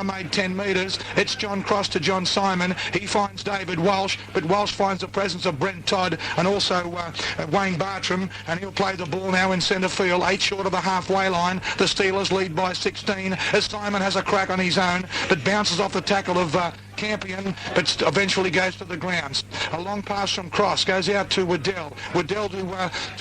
made 10 metres. It's John Cross to John Simon. He finds David Walsh, but Walsh finds the presence of Brent Todd and also Wayne Bartram, and he'll play the ball now in centre field, 8 short of the halfway line. The Steelers lead by 16 as Simon has a crack on his own, but bounces off the tackle of Campion, but eventually goes to the grounds. A long pass from Cross goes out to Waddell. Waddell to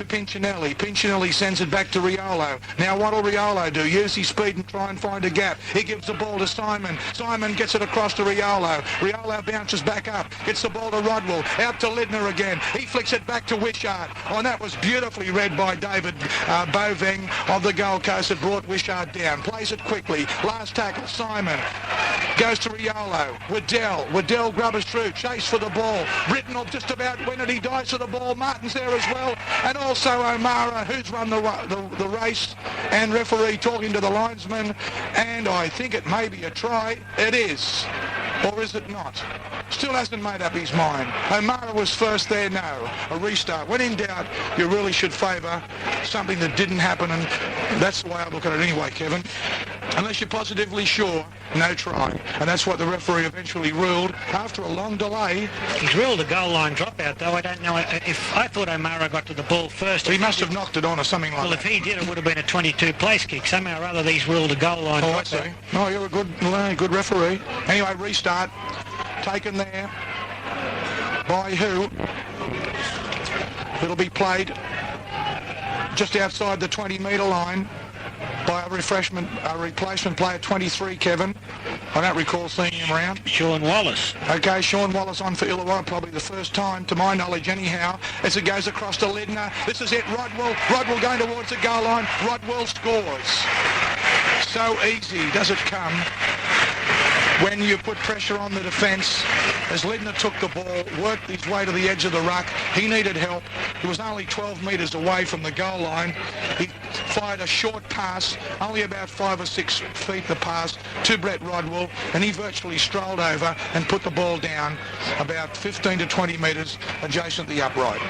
Pincinelli. Pincinelli sends it back to Riolo. Now what will Riolo do? Use his speed and try and find a gap. He gives the ball to Simon. Simon gets it across to Riolo. Riolo bounces back up. Gets the ball to Rodwell. Out to Lidner again. He flicks it back to Wishart. Oh, and that was beautifully read by David Boveng of the Gold Coast. It brought Wishart down. Plays it quickly. Last tackle, Simon. Goes to Riolo. Waddell grubbers through, chase for the ball. Britton just about when it, he dives to the ball. Martin's there as well. And also O'Mara, who's run the race. And referee talking to the linesman. And I think it may be a try. It is. Or is it not? Still hasn't made up his mind. O'Mara was first there, no. A restart. When in doubt, you really should favour something that didn't happen, and that's the way I look at it anyway, Kevin. Unless you're positively sure, no try. And that's what the referee eventually ruled after a long delay. He's ruled a goal line dropout, though. I don't know if I thought O'Mara got to the ball first. He must have knocked it on or something like that. Well, if he did, it would have been a 22 place kick. Somehow or other, he's ruled a goal line dropout. I see. Oh, you're a good referee. Anyway, restart. Taken there. By who? It'll be played just outside the 20-metre line by a replacement player, 23, Kevin. I don't recall seeing him around. Sean Wallace. Okay, Sean Wallace on for Illawarra, probably the first time, to my knowledge anyhow, as it goes across to Lidner. This is it, Rodwell going towards the goal line. Rodwell scores. So easy does it come when you put pressure on the defence. As Lidner took the ball, worked his way to the edge of the ruck, he needed help. He was only 12 metres away from the goal line. He fired a short pass, only about 5 or 6 feet the pass, to Brett Rodwell, and he virtually strolled over and put the ball down about 15 to 20 metres adjacent to the upright.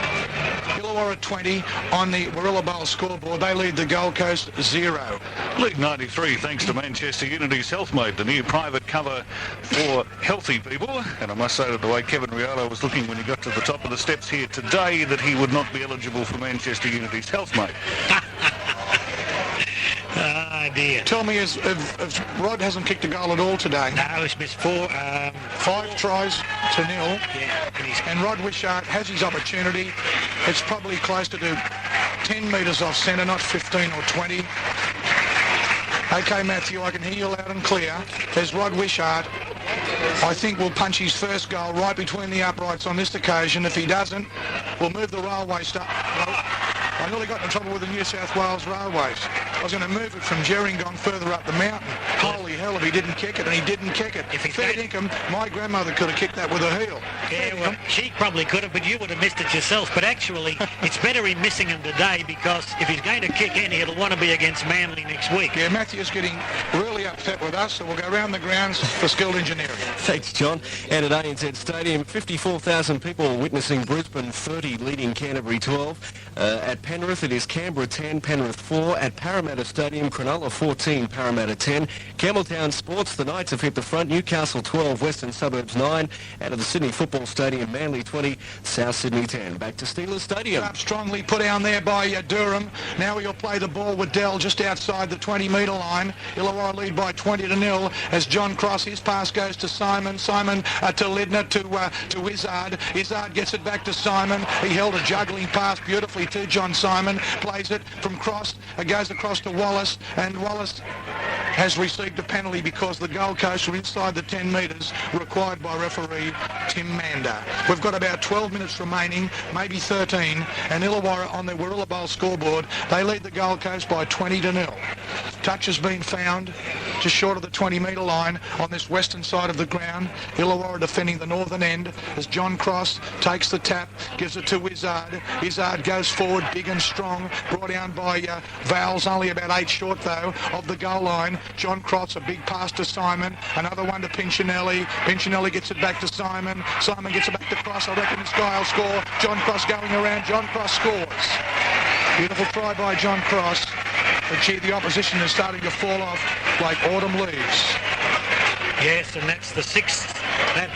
Illawarra 20 on the Warilla Bowl scoreboard. They lead the Gold Coast 0. League 93 thanks to Manchester Unity's HealthMate, the new private cover for healthy people. And I must say that the way Kevin Riolo was looking when he got to the top of the steps here today, that he would not be eligible for Manchester Unity's HealthMate. Oh dear. Tell me, if Rod hasn't kicked a goal at all today? No, he's missed 5 tries to nil. Yeah, and Rod Wishart has his opportunity. It's probably closer to 10 metres off centre, not 15 or 20. Okay, Matthew, I can hear you loud and clear. There's Rod Wishart. I think we'll punch his first goal right between the uprights on this occasion. If he doesn't, we'll move the railway stuff. I nearly got in trouble with the New South Wales Railways. I was going to move it from Gerringong further up the mountain. Holy hell, if he didn't kick it, and he didn't kick it. Fair dinkum, my grandmother could have kicked that with her heel. Yeah, well, she probably could have, but you would have missed it yourself. But actually, it's better him missing him today, because if he's going to kick any, it'll want to be against Manly next week. Yeah, Matthew's getting really upset with us, so we'll go around the grounds for skilled engineering. Thanks, John. And at ANZ Stadium, 54,000 people witnessing Brisbane 30 leading Canterbury 12. At Penrith, it is Canberra 10, Penrith 4. At Parramatta Stadium, Cronulla 14, Parramatta 10. Campbelltown Sports, the Knights have hit the front. Newcastle 12, Western Suburbs 9. Out of the Sydney Football Stadium, Manly 20, South Sydney 10. Back to Steelers Stadium. Up strongly put down there by Durham. Now he'll play the ball with Dell just outside the 20-metre line. Illawarra lead by 20-0 as John Cross, his pass goes to Simon. Simon to Lidner to Izzard. Izzard gets it back to Simon. He held a juggling pass beautifully to John Simon. Plays it from Cross. It goes across to Wallace, and Wallace has received a penalty because the Gold Coast were inside the 10 metres required by referee Tim Mander. We've got about 12 minutes remaining, maybe 13, and Illawarra on the Warilla Bowl scoreboard, they lead the Gold Coast by 20-0. Touch has been found just short of the 20-metre line on this western side of the ground. Illawarra defending the northern end as John Cross takes the tap, gives it to Izzard. Izzard goes forward, big and strong, brought down by Vowles, only about 8 short though of the goal line. John Cross, a big pass to Simon, another one to Pincinelli. Pincinelli gets it back to Simon. Simon gets it back to Cross. I reckon this guy will score. John Cross going around. John Cross scores. Beautiful try by John Cross. But gee, the opposition is starting to fall off like autumn leaves. Yes, and that's the sixth. That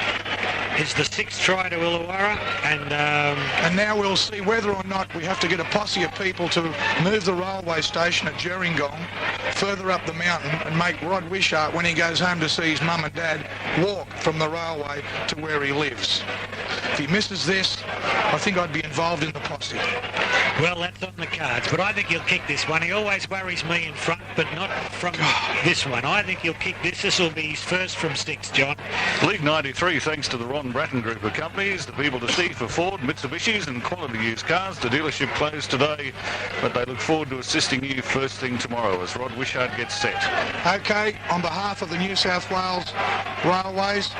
is the sixth try to Illawarra, and now we'll see whether or not we have to get a posse of people to move the railway station at Gerringong further up the mountain and make Rod Wishart, when he goes home to see his mum and dad, walk from the railway to where he lives. If he misses this, I think I'd be involved in the posse. Well, that's on the cards, but I think he'll kick this one. He always worries me in front, but not from this one. I think he'll kick this. This will be his first from 6, John. League 93, thanks to the Ron Bratton Group of companies, the people to see for Ford, Mitsubishis and quality used cars. The dealership closed today, but they look forward to assisting you first thing tomorrow as Rod Wishart gets set. Okay, on behalf of the New South Wales Railways,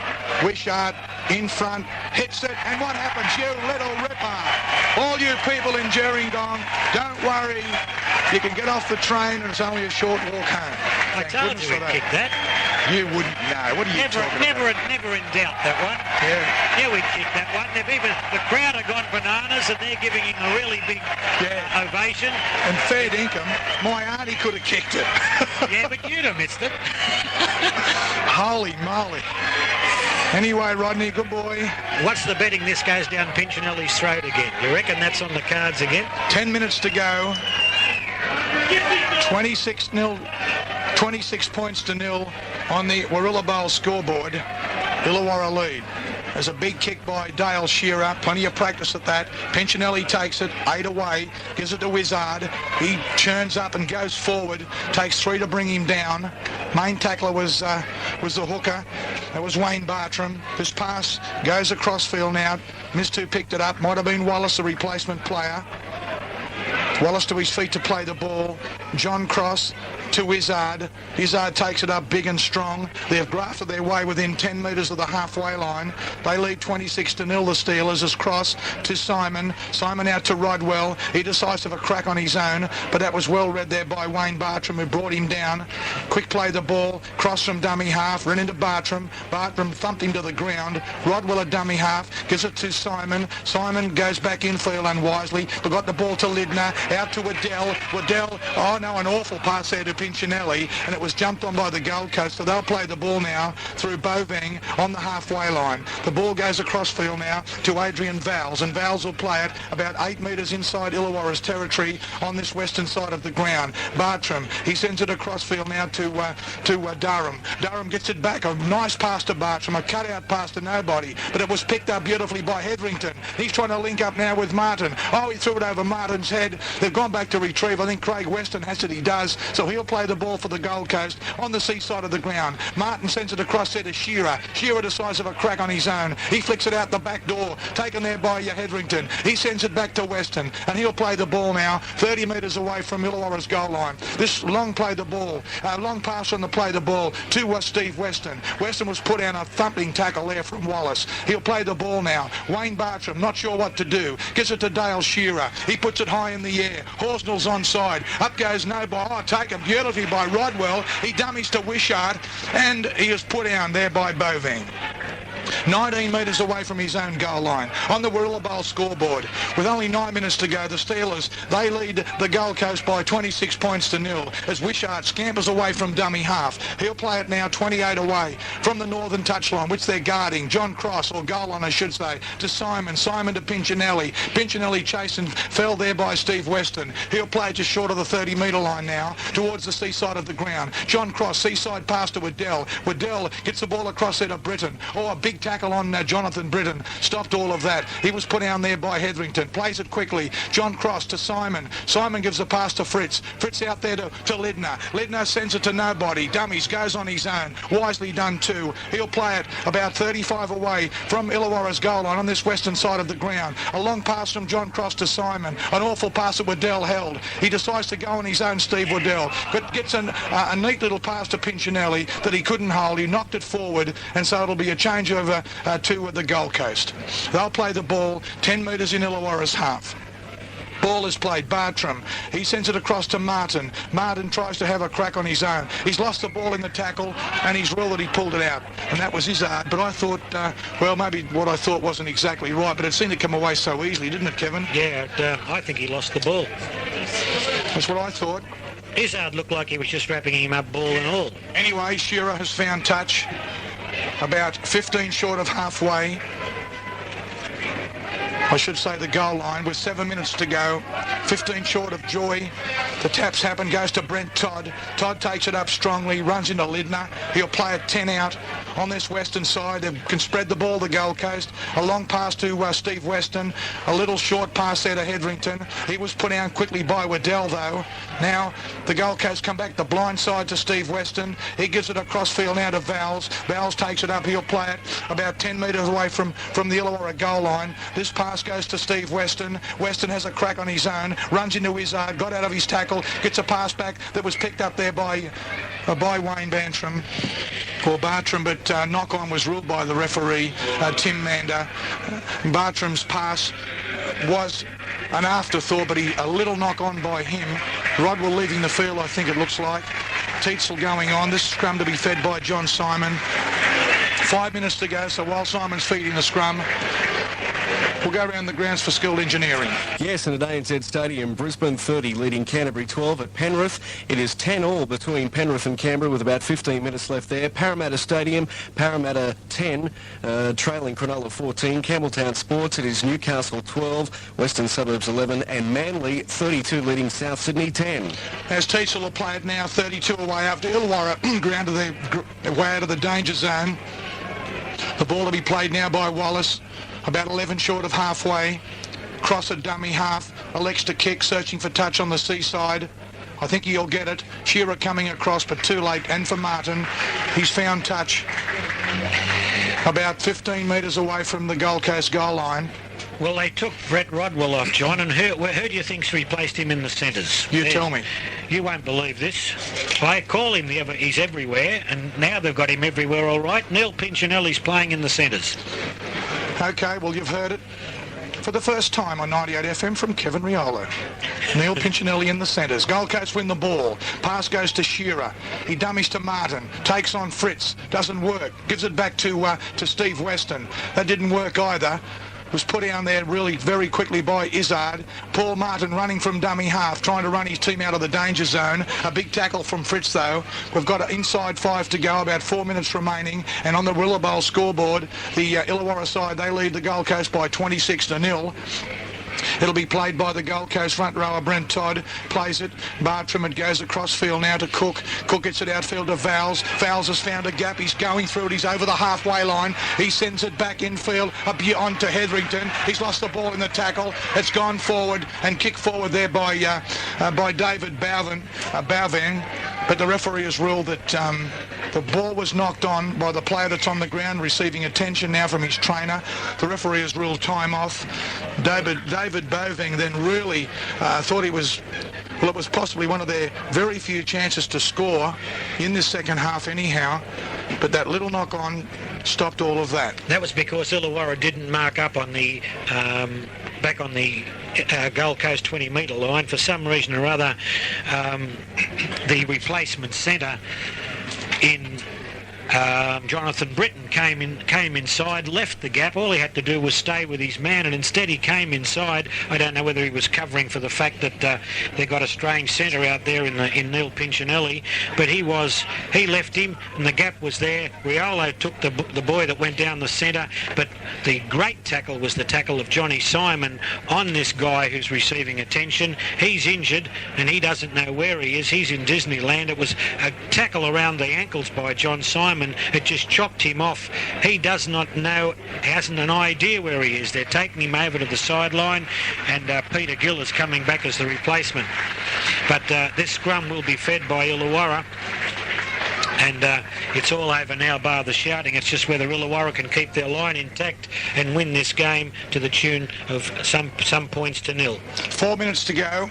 Wishart in front, hits it, and what happens? You little ripper! All you people in Gerringong, don't worry, you can get off the train and it's only a short walk home. I told you he'd kick that. You wouldn't know. What are you talking about? Never in doubt, that one. Yeah, we'd kick that one. The crowd have gone bananas and they're giving him a really big ovation. And fair dinkum, my auntie could have kicked it. Yeah, but you'd have missed it. Holy moly. Anyway, Rodney, good boy. What's the betting this goes down Pinchinelli's throat again? You reckon that's on the cards again? 10 minutes to go. 26 points to nil on the Warilla Bowl scoreboard. Illawarra lead. There's a big kick by Dale Shearer. Plenty of practice at that. Pinchinelli takes it 8 away. Gives it to Wizard. He churns up and goes forward. Takes 3 to bring him down. Main tackler was the hooker. That was Wayne Bartram. This pass goes across field now. Missed who picked it up. Might have been Wallace, the replacement player. Wallace to his feet to play the ball. John Cross to Wizard. Wizard takes it up big and strong. They've grafted their way within 10 metres of the halfway line. They lead 26-0, the Steelers, as Cross to Simon. Simon out to Rodwell. He decides to have a crack on his own, but that was well read there by Wayne Bartram, who brought him down. Quick play the ball. Cross from dummy half. Ran into Bartram. Bartram thumped him to the ground. Rodwell a dummy half. Gives it to Simon. Simon goes back infield unwisely. They got the ball to Lidner. Out to Waddell. Waddell, oh no, an awful pass there to Pinchinelli, and it was jumped on by the Gold Coast, so they'll play the ball now through Bovang on the halfway line. The ball goes across field now to Adrian Vowles, and Vowles will play it about 8 metres inside Illawarra's territory on this western side of the ground. Bartram, he sends it across field now to Durham. Durham gets it back. A nice pass to Bartram, a cut-out pass to nobody, but it was picked up beautifully by Hetherington. He's trying to link up now with Martin. Oh, he threw it over Martin's head. They've gone back to retrieve. I think Craig Weston has it. He does, so he'll play the ball for the Gold Coast on the seaside of the ground. Martin sends it across there to Shearer. Shearer decides to have a crack on his own. He flicks it out the back door, taken there by Hetherington. He sends it back to Weston, and he'll play the ball now 30 metres away from Illawarra's goal line. This long play the ball, long pass on the play the ball to Steve Weston. Weston was put down a thumping tackle there from Wallace. He'll play the ball now. Wayne Bartram, not sure what to do. Gives it to Dale Shearer. He puts it high in the air. Horsnell's onside. Up goes Nobody. Oh, taken beautifully by Rodwell. He dummies to Wishart, and he is put down there by Bovang. 19 metres away from his own goal line on the Warilla Bowl scoreboard. With only 9 minutes to go, the Steelers, they lead the Gold Coast by 26 points to nil as Wishart scampers away from dummy half. He'll play it now 28 away from the northern touchline, which they're guarding. John Cross, or goal line I should say, to Simon. Simon to Pinchinelli. Pinchinelli chased and fell there by Steve Weston. He'll play just short of the 30-metre line now towards the seaside of the ground. John Cross, seaside pass to Waddell. Waddell gets the ball across there to Britton. Oh, a big tackle on Jonathan Britton. Stopped all of that. He was put down there by Hetherington. Plays it quickly. John Cross to Simon. Simon gives the pass to Fritz. Fritz out there to Lidner. Lidner sends it to nobody. Dummies, goes on his own. Wisely done too. He'll play it about 35 away from Illawarra's goal line on this western side of the ground. A long pass from John Cross to Simon. An awful pass that Waddell held. He decides to go on his own, Steve Waddell, but gets a neat little pass to Pinchinelli that he couldn't hold. He knocked it forward, and so it'll be a changeover to the Gold Coast. They'll play the ball 10 metres in Illawarra's half. Ball is played. Bartram. He sends it across to Martin. Martin tries to have a crack on his own. He's lost the ball in the tackle, and he's ruled that he pulled it out. And that was his art. But I thought, well, maybe what I thought wasn't exactly right, but it seemed to come away so easily, didn't it, Kevin? Yeah, I think he lost the ball. That's what I thought. Izzard looked like he was just wrapping him up, ball and all. Anyway, Shearer has found touch. about 15 short of halfway. I should say the goal line with 7 minutes to go. 15 short of Joy. The taps happen, goes to Brent Todd. Todd takes it up strongly, runs into Lidner. He'll play it 10 out on this western side. They can spread the ball to Gold Coast. A long pass to Steve Weston. A little short pass there to Hetherington. He was put down quickly by Waddell though. Now the Gold Coast come back the blind side to Steve Weston. He gives it across field now to Vowles. Vowles takes it up. He'll play it about 10 metres away from the Illawarra goal line. This pass goes to Steve Weston. Weston has a crack on his own, runs into Izzard, got out of his tackle, gets a pass back that was picked up there by Wayne Bartram, but knock-on was ruled by the referee, Tim Mander. Bartram's pass was an afterthought, but a little knock-on by him. Rodwell leaving the field, I think it looks like. Teetsel going on. This scrum to be fed by John Simon. 5 minutes to go, so while Simon's feeding the scrum, we'll go around the grounds for skilled engineering. Yes, and at ANZ Stadium, Brisbane 30 leading Canterbury 12 at Penrith. It is 10-all between Penrith and Canberra with about 15 minutes left there. Parramatta Stadium, Parramatta 10, trailing Cronulla 14. Campbelltown Sports, it is Newcastle 12, Western Suburbs 11, and Manly 32 leading South Sydney 10. As Teetsel will play it now, 32 away after Illawarra grounded their way out of the danger zone. The ball to be played now by Wallace. About 11 short of halfway. Cross a dummy half. Elects to kick, searching for touch on the seaside. I think he'll get it. Shearer coming across, but too late. And for Martin, he's found touch about 15 metres away from the Gold Coast goal line. Well, they took Brett Rodwell off, John, and who do you think's replaced him in the centres? You tell me. You won't believe this. I call him he's everywhere, and now they've got him everywhere all right. Neil Pinchinelli's playing in the centres. Okay, well, you've heard it for the first time on 98fm from Kevin Riolo. Neil Pinchinelli in the centres. Gold Coast win the ball. Pass goes to Shearer. He dummies to Martin. Takes on Fritz. Doesn't work. Gives it back to Steve Weston. That didn't work either. Was put down there really very quickly by Izzard. Paul Martin running from dummy half, trying to run his team out of the danger zone. A big tackle from Fritz though. We've got inside 5 to go, about 4 minutes remaining, and on the Willowbowl scoreboard, the Illawarra side, they lead the Gold Coast by 26-0. It'll be played by the Gold Coast front rower, Brent Todd. Plays it. Bartram, it goes across field now to Cook. Cook gets it outfield to Vowles. Vowles has found a gap. He's going through it. He's over the halfway line. He sends it back infield, up on to Hetherington. He's lost the ball in the tackle. It's gone forward and kicked forward there by David Bowvan. But the referee has ruled that the ball was knocked on by the player that's on the ground, receiving attention now from his trainer. The referee has ruled time off. David Boving then really thought it was possibly one of their very few chances to score in this second half anyhow. But that little knock-on stopped all of that. That was because Illawarra didn't mark up on the back on the Gold Coast 20-metre line. For some reason or other, the replacement centre in Jonathan Britton came inside, left the gap. All he had to do was stay with his man, and instead he came inside. I don't know whether he was covering for the fact that they got a strange centre out there in Neil Pinchinelli, but he left him, and the gap was there. Riolo took the boy that went down the centre, but the great tackle was the tackle of Johnny Simon on this guy who's receiving attention. He's injured, and he doesn't know where he is. He's in Disneyland. It was a tackle around the ankles by John Simon. It just chopped him off. He does not know, he hasn't an idea where he is. They're taking him over to the sideline, and Peter Gill is coming back as the replacement. But this scrum will be fed by Illawarra, and it's all over now bar the shouting. It's just whether Illawarra can keep their line intact and win this game to the tune of some points to nil. 4 minutes to go.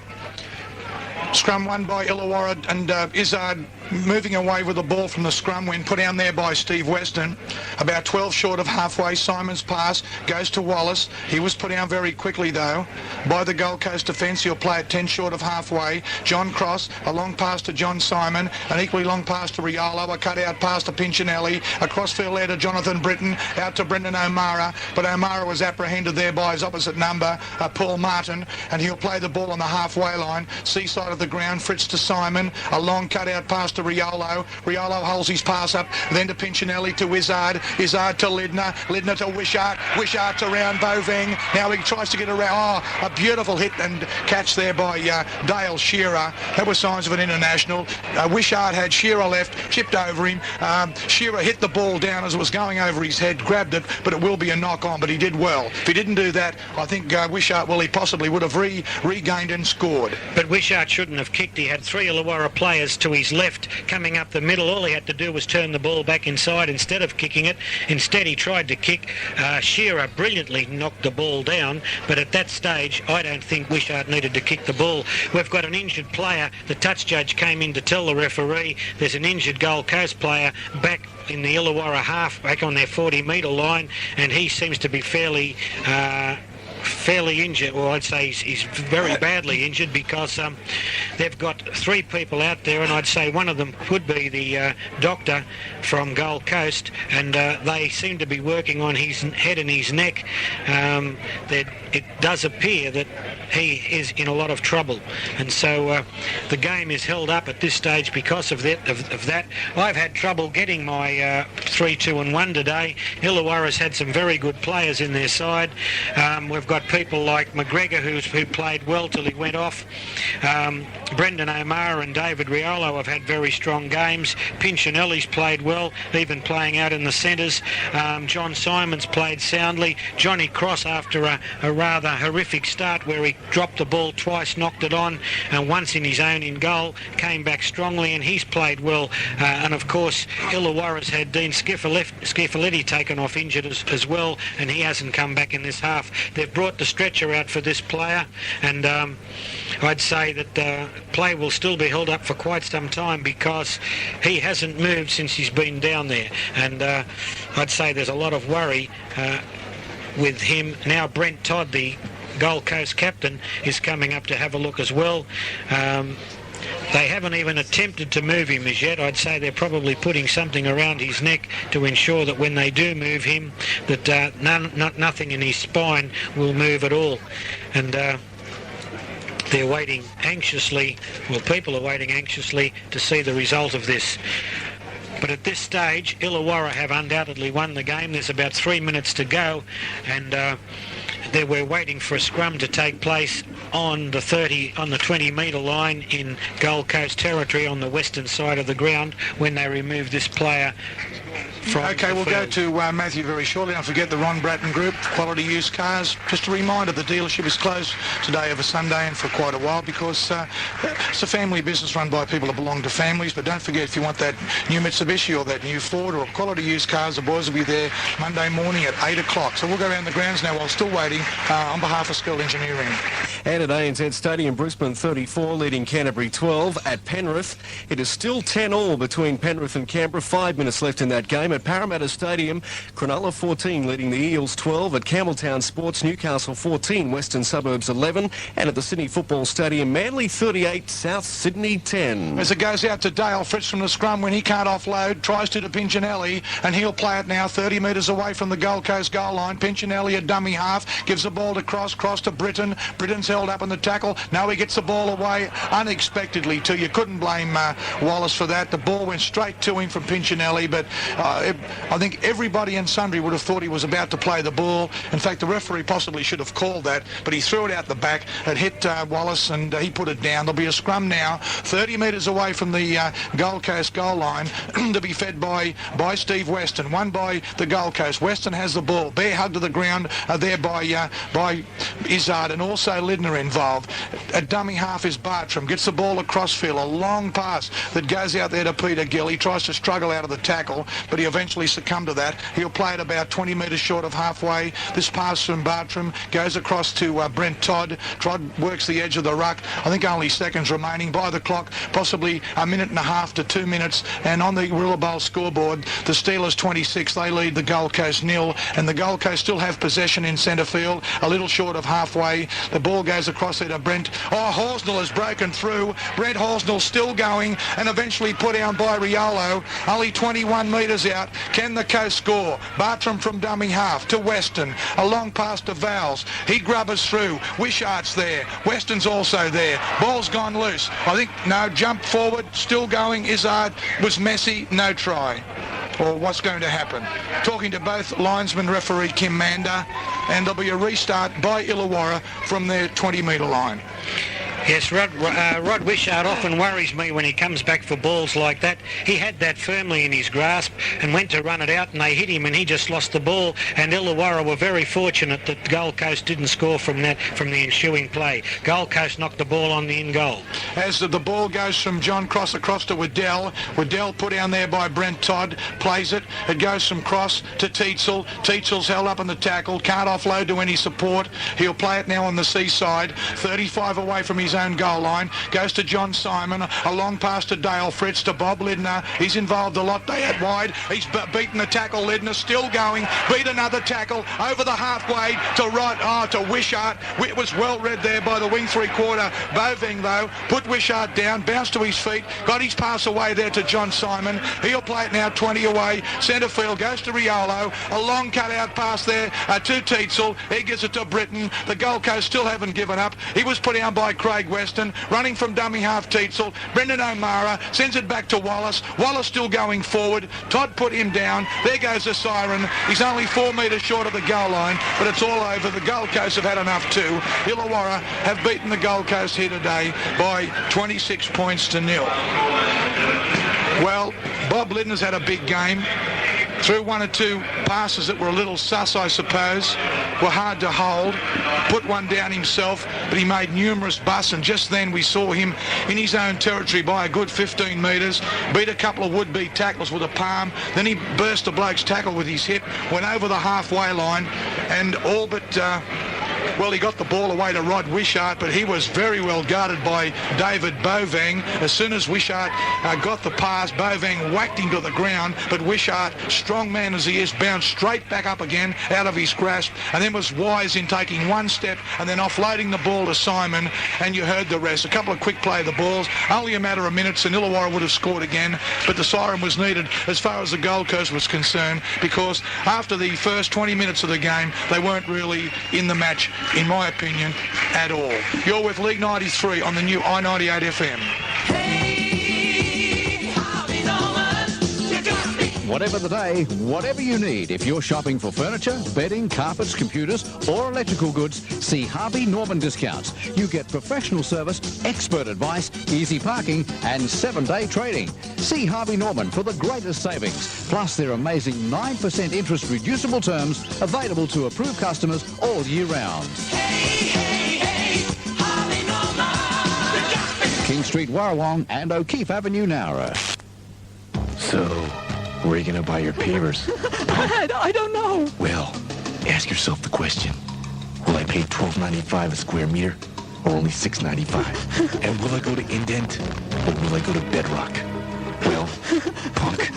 Scrum won by Illawarra, and Izzard moving away with the ball from the scrum when put down there by Steve Weston. About 12 short of halfway. Simon's pass goes to Wallace. He was put down very quickly though by the Gold Coast defence. He'll play at 10 short of halfway. John Cross, a long pass to John Simon, an equally long pass to Riolo, a cut out pass to Pinchinelli, a crossfield there to Jonathan Britton, out to Brendan O'Mara, but O'Mara was apprehended there by his opposite number, Paul Martin, and he'll play the ball on the halfway line, seaside of the ground. Fritz to Simon, a long cut out pass to to Riolo. Riolo holds his pass up, then to Pinchinelli, to Izzard. Izzard to Lidner. Lidner to Wishart. Wishart's around Boveng. Now he tries to get around. Oh, a beautiful hit and catch there by Dale Shearer. That was signs of an international. Wishart had Shearer left, chipped over him. Shearer hit the ball down as it was going over his head, grabbed it, but it will be a knock-on, but he did well. If he didn't do that, I think Wishart, well, he possibly would have regained and scored. But Wishart shouldn't have kicked. He had three Illawarra players to his left coming up the middle. All he had to do was turn the ball back inside instead of kicking it. Instead, he tried to kick. Shearer brilliantly knocked the ball down, but at that stage, I don't think Wishart needed to kick the ball. We've got an injured player. The touch judge came in to tell the referee there's an injured Gold Coast player back in the Illawarra half, back on their 40-metre line, and he seems to be fairly injured, or I'd say he's very badly injured, because they've got three people out there, and I'd say one of them could be the doctor from Gold Coast, and they seem to be working on his head and his neck. It does appear that he is in a lot of trouble, and so the game is held up at this stage because of that. I've had trouble getting my 3-2-1 today. Illawarra's had some very good players in their side. We've got people like McGregor who played well till he went off. Brendan O'Mara and David Riolo have had very strong games. Pinchinelli's played well, even playing out in the centres. John Simon's played soundly. Johnny Cross, after a rather horrific start where he dropped the ball twice, knocked it on, and once in his own in goal, came back strongly, and he's played well. And of course, Illawarra's had Dean Schifoletti taken off injured as well, and he hasn't come back in this half. They've brought the stretcher out for this player, and I'd say that play will still be held up for quite some time because he hasn't moved since he's been down there, and I'd say there's a lot of worry with him. Now Brent Todd, the Gold Coast captain, is coming up to have a look as well. They haven't even attempted to move him as yet. I'd say they're probably putting something around his neck to ensure that when they do move him, that nothing in his spine will move at all. And they're waiting anxiously, well, people are waiting anxiously to see the result of this. But at this stage, Illawarra have undoubtedly won the game. There's about 3 minutes to go, and we're waiting for a scrum to take place on the 20-metre line in Gold Coast territory on the western side of the ground when they remove this player from Okay, we'll go to Matthew very shortly. Don't forget the Ron Bratton Group, Quality Used Cars. Just a reminder, the dealership is closed today over Sunday and for quite a while because it's a family business run by people that belong to families. But don't forget, if you want that new Mitsubishi or that new Ford or Quality Used Cars, the boys will be there Monday morning at 8 o'clock. So we'll go around the grounds now while still waiting on behalf of Skilled Engineering. And at ANZ Stadium, Brisbane 34 leading Canterbury 12 at Penrith. It is still 10-all between Penrith and Canberra. 5 minutes left in that game. At Parramatta Stadium, Cronulla 14 leading the Eels 12. At Campbelltown Sports, Newcastle 14, Western Suburbs 11. And at the Sydney Football Stadium, Manly 38, South Sydney 10. As it goes out to Dale Fritz from the scrum when he can't offload, tries to Pinchinelli, and he'll play it now 30 metres away from the Gold Coast goal line. Pinchinelli, a dummy half, gives the ball to Cross to Britton. Britton's held up in the tackle. Now he gets the ball away unexpectedly too. You couldn't blame Wallace for that. The ball went straight to him from Pinchinelli, but I think everybody in Sundry would have thought he was about to play the ball. In fact, the referee possibly should have called that, but he threw it out the back. It hit Wallace, and he put it down. There'll be a scrum now, 30 metres away from the Gold Coast goal line, to be fed by Steve Weston, won by the Gold Coast. Weston has the ball, bear hug to the ground there by Izzard, and also Lidner involved. A dummy half is Bartram, gets the ball across field, a long pass that goes out there to Peter Gill. He tries to struggle out of the tackle, but he eventually succumbed to that. He'll play it about 20 metres short of halfway. This pass from Bartram goes across to Brent Todd. Todd works the edge of the ruck. I think only seconds remaining by the clock, possibly a minute and a half to 2 minutes. And on the Rilla Bowl scoreboard, the Steelers 26, they lead the Gold Coast 0, and the Gold Coast still have possession in centre field, a little short of halfway. The ball goes goes across there to Brent. Oh, Horsnell has broken through. Brent Horsnell still going and eventually put down by Riolo. Only 21 metres out. Can the coast score? Bartram from dummy half to Weston. A long pass to Vowles. He grubbers through. Wishart's there. Weston's also there. Ball's gone loose. I think, no, jump forward. Still going. Izzard was messy. No try. Or what's going to happen? Talking to both linesman referee Kim Mander, and there'll be a restart by Illawarra from their 20-metre line. Yes, Rod Wishart often worries me when he comes back for balls like that. He had that firmly in his grasp and went to run it out, and they hit him and he just lost the ball, and Illawarra were very fortunate that Gold Coast didn't score from the ensuing play. Gold Coast knocked the ball on the in goal. As the ball goes from John Cross across to Waddell. Waddell put down there by Brent Todd, plays it. It goes from Cross to Tietzel. Tietzel's held up on the tackle, can't offload to any support. He'll play it now on the seaside, 35 away from his own goal line, goes to John Simon, a long pass to Dale Fritz, to Bob Lidner. He's involved a lot there at wide. He's beaten the tackle. Lidner still going, beat another tackle over the halfway to Wishart. It was well read there by the wing three-quarter. Boving though put Wishart down, bounced to his feet, got his pass away there to John Simon. He'll play it now 20 away, centre field, goes to Riolo, a long cut-out pass there to Tietzel. He gives it to Britton. The Gold Coast still haven't given up. He was put down by Craig Weston, running from dummy half Tietzel. Brendan O'Mara sends it back to Wallace. Wallace still going forward. Todd put him down. There goes the siren. He's only 4 metres short of the goal line, but it's all over. The Gold Coast have had enough too. Illawarra have beaten the Gold Coast here today by 26 points to 0. Well, Bob Lidner's had a big game. Threw one or two passes that were a little sus, I suppose, were hard to hold. Put one down himself, but he made numerous busts, and just then we saw him in his own territory by a good 15 metres, beat a couple of would-be tackles with a palm, then he burst the bloke's tackle with his hip, went over the halfway line, and all but... well, he got the ball away to Rod Wishart, but he was very well guarded by David Bovang. As soon as Wishart got the pass, Bovang whacked him to the ground, but Wishart, strong man as he is, bounced straight back up again out of his grasp, and then was wise in taking one step and then offloading the ball to Simon, and you heard the rest. A couple of quick play of the balls, only a matter of minutes, and Illawarra would have scored again, but the siren was needed as far as the Gold Coast was concerned, because after the first 20 minutes of the game, they weren't really in the match, in my opinion, at all. You're with League 93 on the new i98fm. Whatever the day, whatever you need. If you're shopping for furniture, bedding, carpets, computers, or electrical goods, see Harvey Norman discounts. You get professional service, expert advice, easy parking, and 7-day trading. See Harvey Norman for the greatest savings. Plus their amazing 9% interest reducible terms available to approved customers all year round. Harvey Norman. King Street, Warrawong, and O'Keefe Avenue, Nowra. So, where are you going to buy your pavers? I don't know. Well, ask yourself the question. Will I pay $12.95 a square meter or only $6.95? And will I go to indent or will I go to bedrock? Well, punk.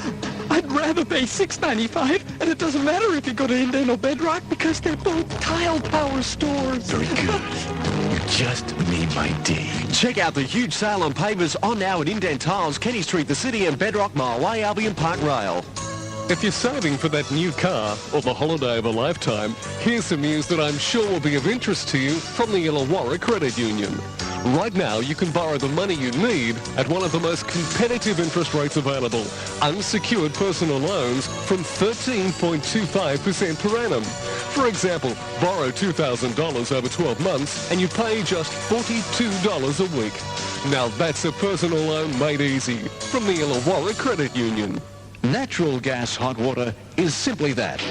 I'd rather pay $6.95, and it doesn't matter if you go to indent or bedrock because they're both tile power stores. Very good. You just made my day. Check out the huge sale on pavers on now at Indent Tiles, Kenny Street, The City, and Bedrock Mile Way, Albion Park Rail. If you're saving for that new car or the holiday of a lifetime, here's some news that I'm sure will be of interest to you from the Illawarra Credit Union. Right now, you can borrow the money you need at one of the most competitive interest rates available, unsecured personal loans from 13.25% per annum. For example, borrow $2,000 over 12 months and you pay just $42 a week. Now that's a personal loan made easy from the Illawarra Credit Union. Natural gas hot water is simply that.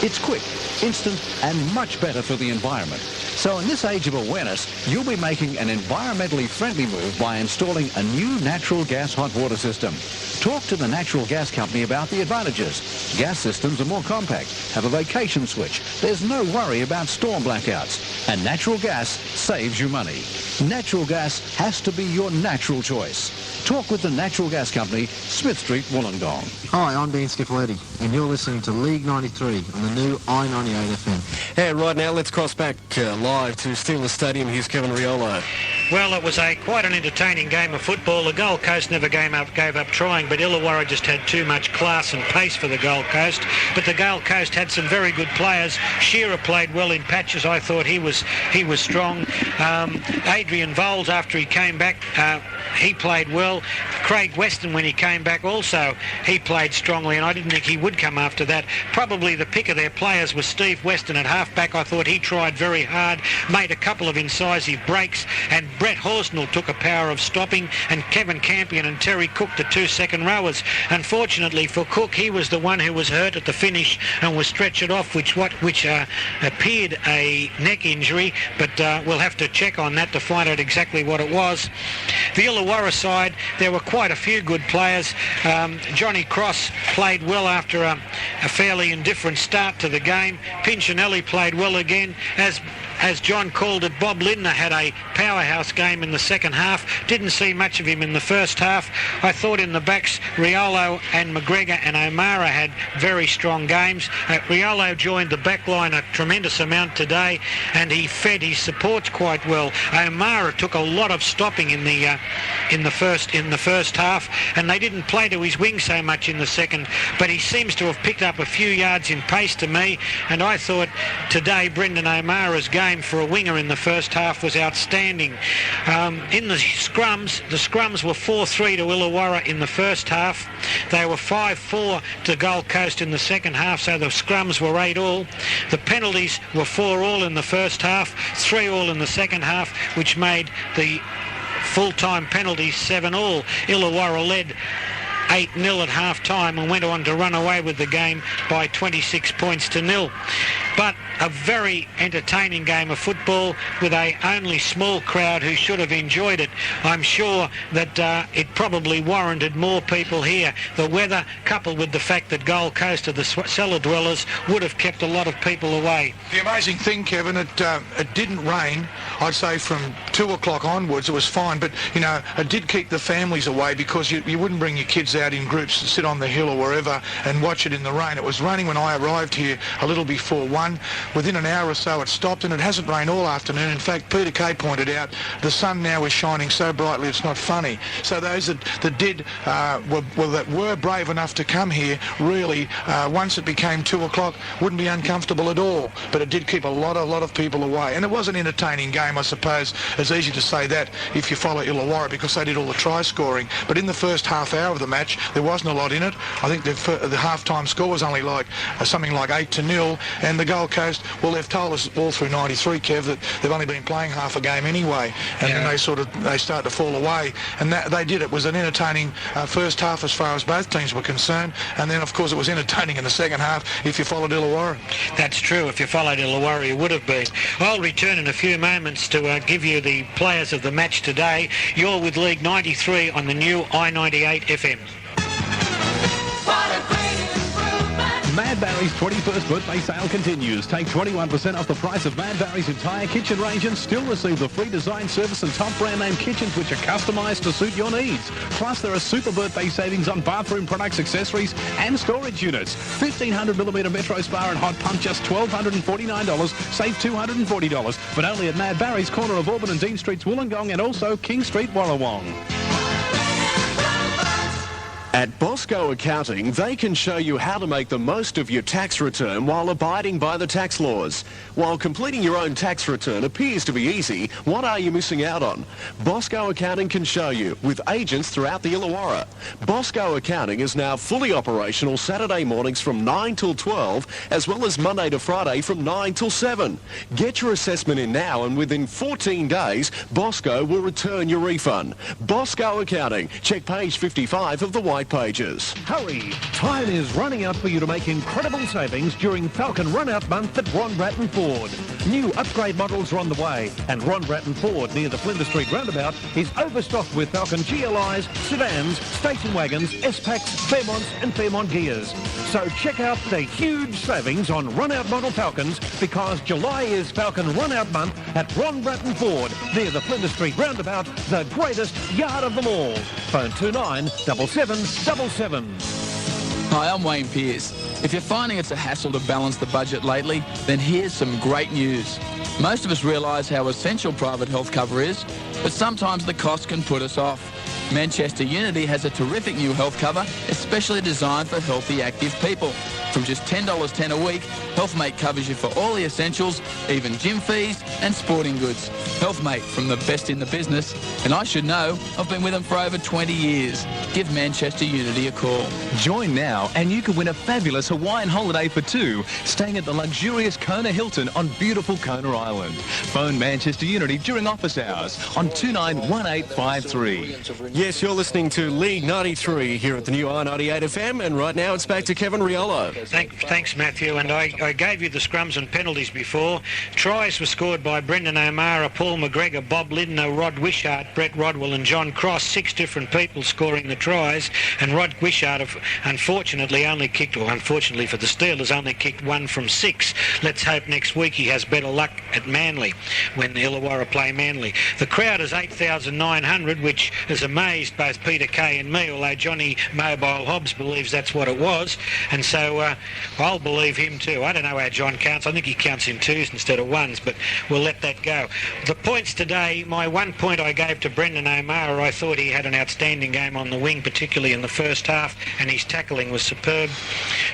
It's quick, instant, and much better for the environment. So in this age of awareness, you'll be making an environmentally friendly move by installing a new natural gas hot water system. Talk to the natural gas company about the advantages. Gas systems are more compact, have a vacation switch. There's no worry about storm blackouts. And natural gas saves you money. Natural gas has to be your natural choice. Talk with the natural gas company, Smith Street, Wollongong. Hi, I'm Dan Scapoletti, and you're listening to League 93 on the new i98fm. And right now, let's cross back live to Steelers Stadium. Here's Kevin Riolo. Well, it was quite an entertaining game of football. The Gold Coast never gave up trying, but Illawarra just had too much class and pace for the Gold Coast. But the Gold Coast had some very good players. Shearer played well in patches. I thought he was strong. Adrian Voles, after he came back, he played well. Craig Weston, when he came back, also he played strongly, and I didn't think he would come after that. Probably the pick of their players was Steve Weston at halfback. I thought he tried very hard, made a couple of incisive breaks, and Brett Horsnell took a power of stopping, and Kevin Campion and Terry Cook, the two second rowers. Unfortunately for Cook, he was the one who was hurt at the finish and was stretchered off, which appeared a neck injury, but we'll have to check on that to find out exactly what it was. The Illawarra side, there were quite a few good players. Johnny Cross played well after a fairly indifferent start to the game. Pinchinelli played well again. As John called it, Bob Lindner had a powerhouse game in the second half. Didn't see much of him in the first half. I thought in the backs, Riolo and McGregor and O'Mara had very strong games. Riolo joined the back line a tremendous amount today, and he fed his supports quite well. O'Mara took a lot of stopping in the first half, and they didn't play to his wing so much in the second, but he seems to have picked up a few yards in pace to me, and I thought today Brendan O'Mara's game for a winger in the first half was outstanding. In the scrums were 4-3 to Illawarra in the first half. They were 5-4 to Gold Coast in the second half, so the scrums were 8-all. The penalties were 4-all in the first half, 3-all in the second half, which made the full-time penalties 7-all. Illawarra led 8-0 at half-time and went on to run away with the game by 26 points to 0. But a very entertaining game of football with a only small crowd who should have enjoyed it. I'm sure that it probably warranted more people here. The weather, coupled with the fact that Gold Coast are the cellar dwellers, would have kept a lot of people away. The amazing thing, Kevin, it didn't rain. I'd say from 2 o'clock onwards it was fine, but you know, it did keep the families away, because you wouldn't bring your kids out in groups to sit on the hill or wherever and watch it in the rain. It was raining when I arrived here a little before 1. Within an hour or so it stopped, and it hasn't rained all afternoon. In fact, Peter Kay pointed out the sun now is shining so brightly it's not funny. So those that were brave enough to come here, really, once it became 2 o'clock, wouldn't be uncomfortable at all. But it did keep a lot of people away, and it was an entertaining game. I suppose it's easy to say that if you follow Illawarra, because they did all the try scoring. But in the first half hour of the match, there wasn't a lot in it. I think the half-time score was only like something like 8-0, and the Gold Coast, well, they've told us all through 93, Kev, that they've only been playing half a game anyway, and then they start to fall away, and that they did. It was an entertaining first half as far as both teams were concerned, and then of course it was entertaining in the second half if you followed Illawarra. That's true. If you followed Illawarra, you would have been. I'll return in a few moments to give you the players of the match today. You're with League 93 on the new i98fm. Mad Barry's 21st birthday sale continues. Take 21% off the price of Mad Barry's entire kitchen range and still receive the free design service and top brand name kitchens, which are customised to suit your needs. Plus, there are super birthday savings on bathroom products, accessories and storage units. 1500mm Metro Spa and Hot Pump, just $1,249. Save $240, but only at Mad Barry's, corner of Auburn and Dean Streets, Wollongong, and also King Street, Warrawong. At Bosco Accounting, they can show you how to make the most of your tax return while abiding by the tax laws. While completing your own tax return appears to be easy, what are you missing out on? Bosco Accounting can show you, with agents throughout the Illawarra. Bosco Accounting is now fully operational Saturday mornings from 9 till 12, as well as Monday to Friday from 9 till 7. Get your assessment in now, and within 14 days, Bosco will return your refund. Bosco Accounting. Check page 55 of the white pages. Hurry! Time is running out for you to make incredible savings during Falcon Run-Out Month at Ron Bratton Ford. New upgrade models are on the way, and Ron Bratton Ford near the Flinders Street roundabout is overstocked with Falcon GLIs, sedans, station wagons, S-Packs, Fairmonts and Fairmont Gears. So check out the huge savings on run-out model Falcons, because July is Falcon run-out month at Ron Bratton Ford near the Flinders Street roundabout, the greatest yard of them all. Phone 297777. Hi, I'm Wayne Pearce. If you're finding it's a hassle to balance the budget lately, then here's some great news. Most of us realise how essential private health cover is, but sometimes the cost can put us off. Manchester Unity has a terrific new health cover, especially designed for healthy, active people. From just $10.10 a week, HealthMate covers you for all the essentials, even gym fees and sporting goods. HealthMate, from the best in the business, and I should know, I've been with them for over 20 years. Give Manchester Unity a call. Join now and you can win a fabulous Hawaiian holiday for two, staying at the luxurious Kona Hilton on beautiful Kona Island. Phone Manchester Unity during office hours on 291853. Yes, you're listening to League 93 here at the new i98fm, and right now it's back to Kevin Riolo. Thanks, Matthew. And I gave you the scrums and penalties before. Tries were scored by Brendan O'Mara, Paul McGregor, Bob Lindner, Rod Wishart, Brett Rodwell and John Cross. 6 different people scoring the tries. And Rod Wishart, unfortunately for the Steelers, only kicked 1 from 6. Let's hope next week he has better luck at Manly when the Illawarra play Manly. The crowd is 8,900, which has amazed both Peter Kay and me, although Johnny Mobile Hobbs believes that's what it was. And so I'll believe him too. I don't know how John counts. I think he counts in 2s instead of 1s, but we'll let that go. The points today, my 1 point I gave to Brendan O'Mara. I thought he had an outstanding game on the wing, particularly in the first half, and his tackling was superb.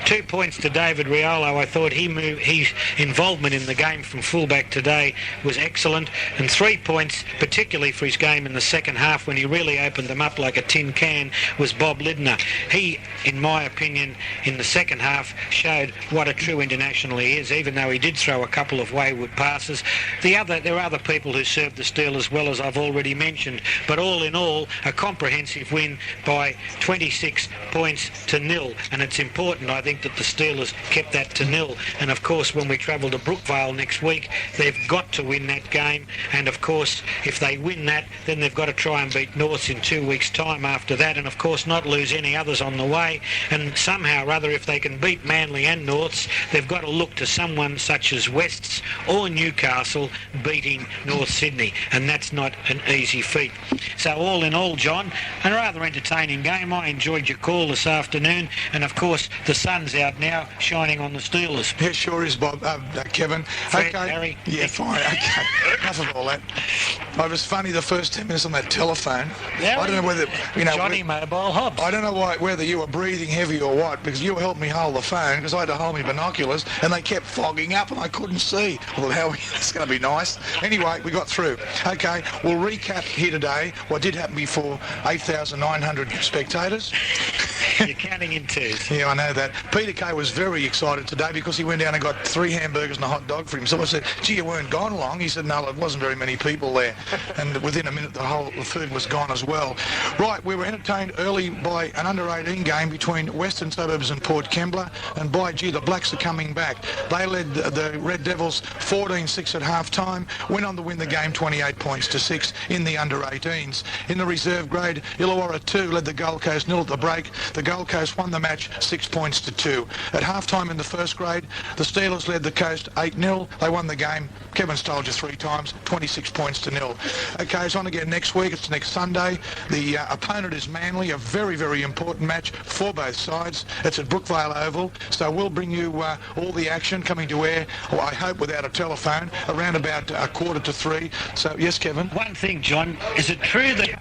2 points to David Riolo. I thought his involvement in the game from fullback today was excellent. And 3 points, particularly for his game in the second half when he really opened them up like a tin can, was Bob Lindner. He, in my opinion, in the second half showed what a true international he is, even though he did throw a couple of wayward passes. There are other people who served the Steelers well, as I've already mentioned, but all in all, a comprehensive win by 26 points to 0, and it's important, I think, that the Steelers kept that to 0. And of course, when we travel to Brookvale next week, they've got to win that game, and of course, if they win that, then they've got to try and beat Norths in 2 weeks' time after that, and of course not lose any others on the way. And somehow or other, if they can beat Manly and Norths, they've got to look to someone such as Wests or Newcastle beating North Sydney, and that's not an easy feat. So all in all, John, a rather entertaining game. I enjoyed your call this afternoon, and of course the sun's out now, shining on the Steelers. Yeah, sure is, Bob. Kevin. Fred, okay. Harry. Yeah, fine. Okay. Enough of all that. It was funny the first 10 minutes on that telephone. Harry. I don't know whether Johnny Mobile Hobbs. I don't know whether you were breathing heavy or what, because you helped me hold the phone because I had to hold my binoculars and they kept fogging up and I couldn't see. Well, that's going to be nice. Anyway, we got through. Okay, we'll recap here today what did happen before 8,900 spectators. You're counting in 2s. Yeah, I know that. Peter Kay was very excited today because he went down and got 3 hamburgers and a hot dog for himself. I said, gee, you weren't gone long. He said, no, it wasn't very many people there. And within a minute, the food was gone as well. Right, we were entertained early by an under-18 game between Western Suburbs and Port Kembla, and by gee, the Blacks are coming back. They led the Red Devils 14-6 at half-time, went on to win the game 28 points to 6 in the under-18s. In the reserve grade, Illawarra 2 led the Gold Coast 0 at the break. The Gold Coast won the match 6 points to 2. At half-time in the first grade, the Steelers led the Coast 8-0. They won the game. Kevin's told you 3 times, 26 points to 0. Okay, it's on again next week. It's next Sunday. The opponent is Manly, a very, very important match for both sides. It's at Brookvale Oval, so we'll bring you all the action coming to air, I hope without a telephone, around about 2:45. So, yes, Kevin? One thing, John, is it true that